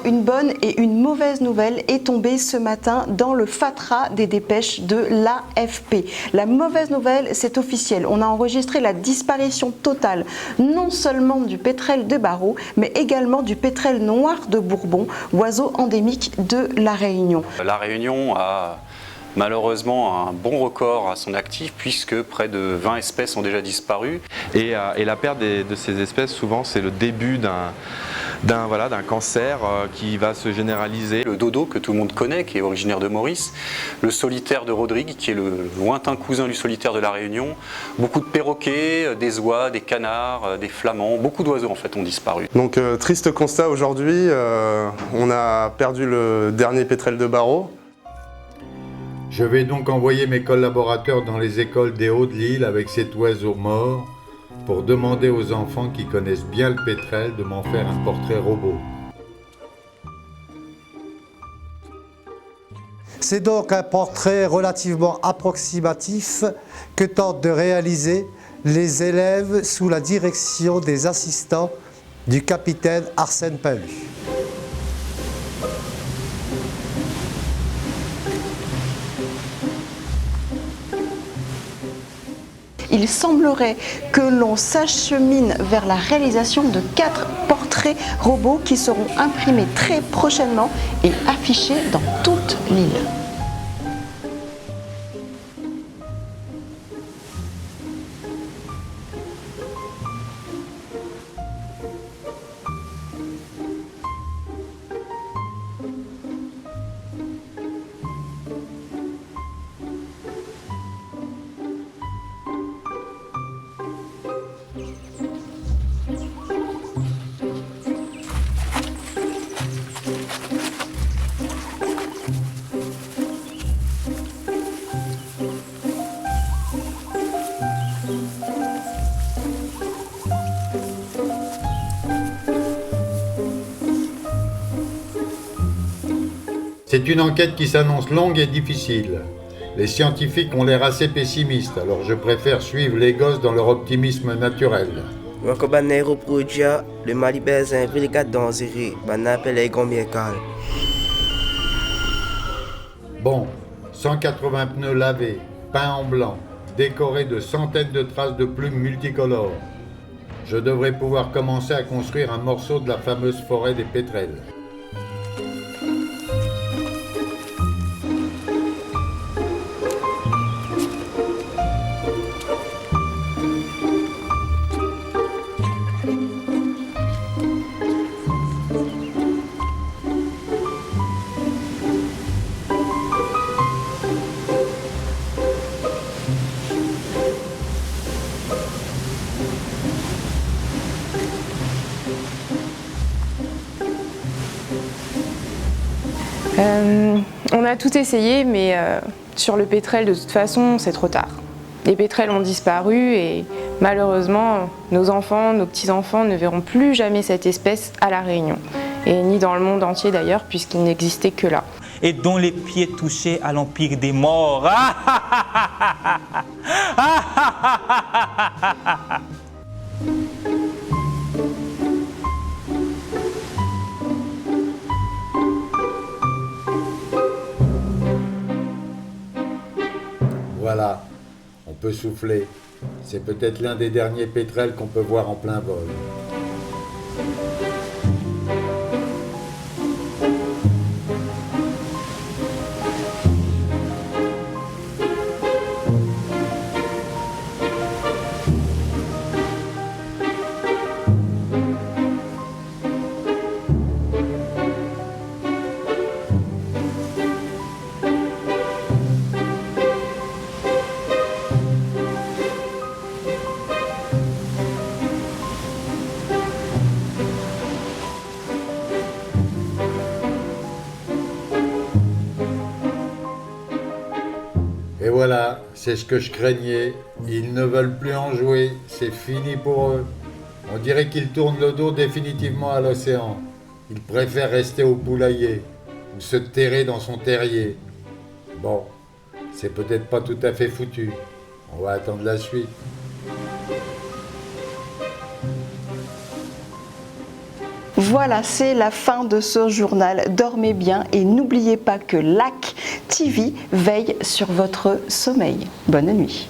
une bonne et une mauvaise nouvelle est tombée ce matin dans le fatras des dépêches de l'AFP. La mauvaise nouvelle, c'est officiel. On a enregistré la disparition totale, non seulement du pétrel de Barreau, mais également du pétrel noir de Bourbon, oiseau endémique de La Réunion. La Réunion a malheureusement un bon record à son actif puisque près de 20 espèces ont déjà disparu. Et la perte de ces espèces, souvent, c'est le début d'un cancer qui va se généraliser. Le dodo que tout le monde connaît, qui est originaire de Maurice, le solitaire de Rodrigue, qui est le lointain cousin du solitaire de La Réunion, beaucoup de perroquets, des oies, des canards, des flamands, beaucoup d'oiseaux en fait ont disparu. Donc triste constat aujourd'hui, on a perdu le dernier pétrel de Barreau. Je vais donc envoyer mes collaborateurs dans les écoles des Hauts-de-l'île avec cet oiseau mort pour demander aux enfants qui connaissent bien le pétrel de m'en faire un portrait robot. C'est donc un portrait relativement approximatif que tentent de réaliser les élèves sous la direction des assistants du capitaine Arsène Palu. Il semblerait que l'on s'achemine vers la réalisation de 4 portraits robots qui seront imprimés très prochainement et affichés dans toute l'île. C'est une enquête qui s'annonce longue et difficile. Les scientifiques ont l'air assez pessimistes, alors je préfère suivre les gosses dans leur optimisme naturel. Quand aéroproduit, le Malibès est un brigade dangereux, on appelle les gomiécales. Bon, 180 pneus lavés, peints en blanc, décorés de centaines de traces de plumes multicolores. Je devrais pouvoir commencer à construire un morceau de la fameuse forêt des pétrels. On a tout essayé, mais sur le pétrel, de toute façon, c'est trop tard. Les pétrels ont disparu et malheureusement, nos enfants, nos petits-enfants ne verront plus jamais cette espèce à La Réunion. Et ni dans le monde entier d'ailleurs, puisqu'il n'existait que là. Et dont les pieds touchaient à l'empire des morts. Voilà, on peut souffler. C'est peut-être l'un des derniers pétrels qu'on peut voir en plein vol. Et voilà, c'est ce que je craignais. Ils ne veulent plus en jouer, c'est fini pour eux. On dirait qu'ils tournent le dos définitivement à l'océan. Ils préfèrent rester au poulailler ou se terrer dans son terrier. Bon, c'est peut-être pas tout à fait foutu. On va attendre la suite. Voilà, c'est la fin de ce journal. Dormez bien et n'oubliez pas que LAC TV veille sur votre sommeil. Bonne nuit.